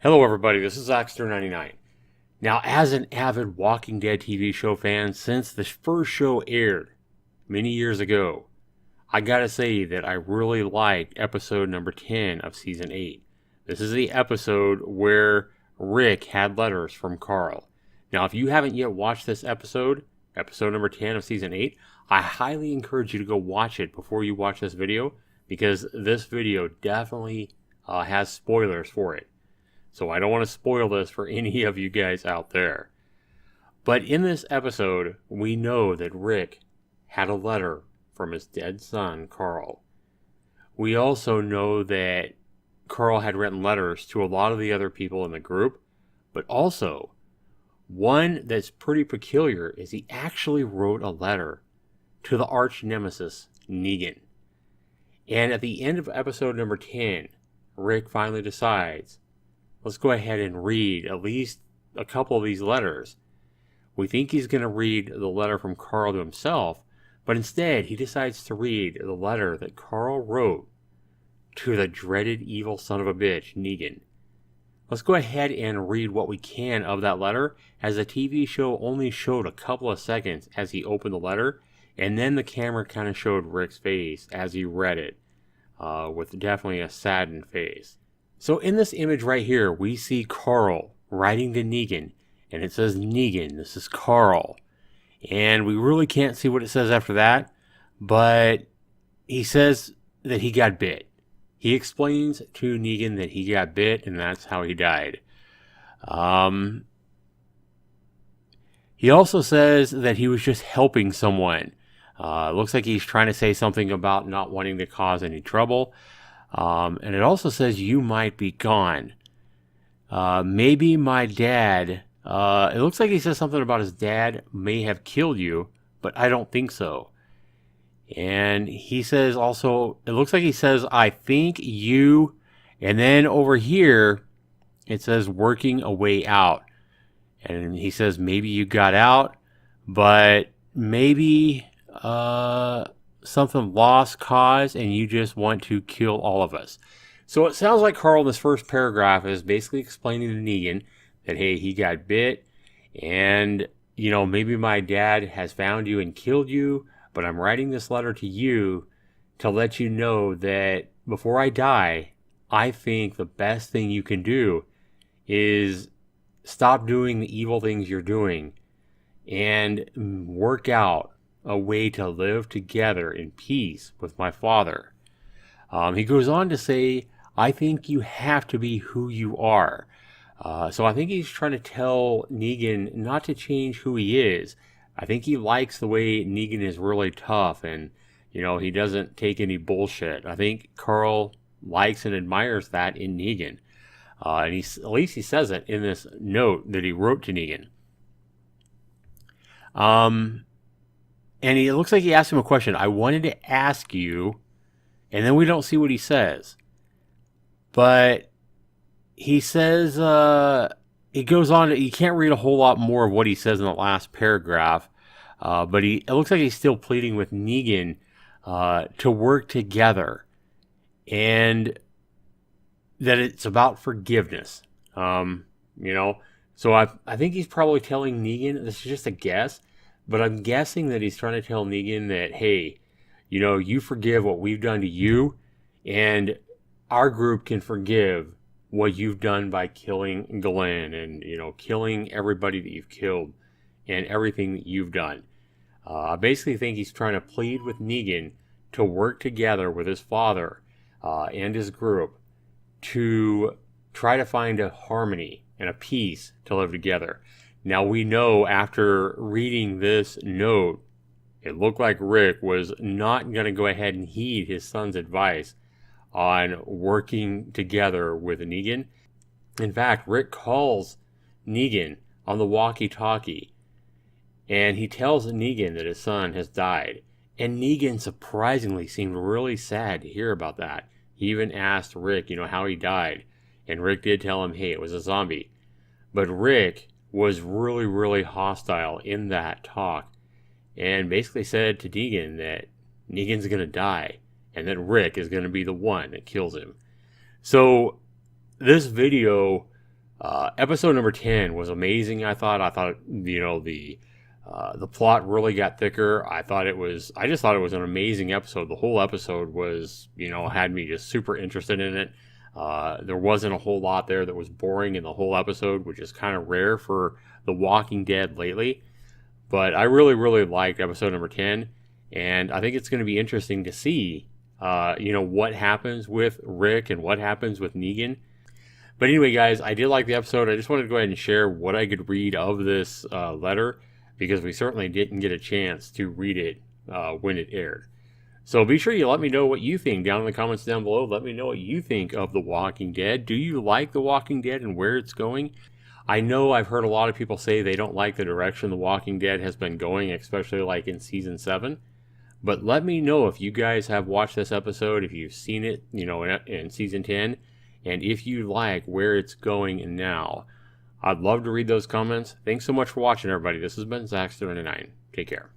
Hello everybody, this is Oxter99. Now, as an avid Walking Dead TV show fan since the first show aired many years ago, I gotta say that I really liked episode number 10 of season 8. This is the episode where Rick had letters from Carl. Now, if you haven't yet watched this episode number 10 of season 8, I highly encourage you to go watch it before you watch this video, because this video definitely has spoilers for it. So I don't want to spoil this for any of you guys out there. But in this episode, we know that Rick had a letter from his dead son, Carl. We also know that Carl had written letters to a lot of the other people in the group, but also one that's pretty peculiar is he actually wrote a letter to the arch nemesis, Negan. And at the end of episode number 10, Rick finally decides, let's go ahead and read at least a couple of these letters. We think he's going to read the letter from Carl to himself, but instead he decides to read the letter that Carl wrote to the dreaded evil son of a bitch, Negan. Let's go ahead and read what we can of that letter, as the TV show only showed a couple of seconds as he opened the letter, and then the camera kind of showed Rick's face as he read it, with definitely a saddened face. So in this image right here, we see Carl writing to Negan, and it says, Negan, this is Carl. And we really can't see what it says after that, but he says that he got bit. He explains to Negan that he got bit, and that's how he died. He also says that he was just helping someone. Looks like he's trying to say something about not wanting to cause any trouble. And it also says, you might be gone. Maybe my dad, it looks like he says something about his dad may have killed you, but I don't think so. And he says also, it looks like he says, I think you, and then over here, it says working a way out. And he says, maybe you got out, but maybe, something lost cause and you just want to kill all of us. So it sounds like Carl in this first paragraph is basically explaining to Negan that, hey, he got bit, and, you know, maybe my dad has found you and killed you, but I'm writing this letter to you to let you know that before I die, I think the best thing you can do is stop doing the evil things you're doing and work out a way to live together in peace with my father. He goes on to say, I think you have to be who you are. So I think he's trying to tell Negan not to change who he is. I think he likes the way Negan is really tough and, you know, he doesn't take any bullshit. I think Carl likes and admires that in Negan. And at least he says it in this note that he wrote to Negan. And it looks like he asked him a question. I wanted to ask you, and then we don't see what he says. But he says, he goes on, you can't read a whole lot more of what he says in the last paragraph. But it looks like he's still pleading with Negan to work together. And that it's about forgiveness. You know, so I think he's probably telling Negan, this is just a guess, but I'm guessing that he's trying to tell Negan that, hey, you know, you forgive what we've done to you, and our group can forgive what you've done by killing Glenn and, you know, killing everybody that you've killed and everything that you've done. I basically think he's trying to plead with Negan to work together with his father and his group to try to find a harmony and a peace to live together. Now, we know after reading this note, it looked like Rick was not going to go ahead and heed his son's advice on working together with Negan. In fact, Rick calls Negan on the walkie-talkie, and he tells Negan that his son has died. And Negan surprisingly seemed really sad to hear about that. He even asked Rick, you know, how he died. And Rick did tell him, hey, it was a zombie. But Rick was really, really hostile in that talk and basically said to Negan that Negan's going to die and that Rick is going to be the one that kills him. So this video Episode number 10 was amazing. I thought, the plot really got thicker. I just thought it was an amazing episode. The whole episode was, had me just super interested in it. There wasn't a whole lot there that was boring in the whole episode, which is kind of rare for The Walking Dead lately. But I really, really liked episode number 10. And I think it's going to be interesting to see, what happens with Rick and what happens with Negan. But anyway, guys, I did like the episode. I just wanted to go ahead and share what I could read of this letter, because we certainly didn't get a chance to read it when it aired. So be sure you let me know what you think down in the comments down below. Let me know what you think of The Walking Dead. Do you like The Walking Dead and where it's going? I know I've heard a lot of people say they don't like the direction The Walking Dead has been going, especially like in season 7. But let me know if you guys have watched this episode, if you've seen it, in season 10, and if you like where it's going now. I'd love to read those comments. Thanks so much for watching, everybody. This has been Zax39. Take care.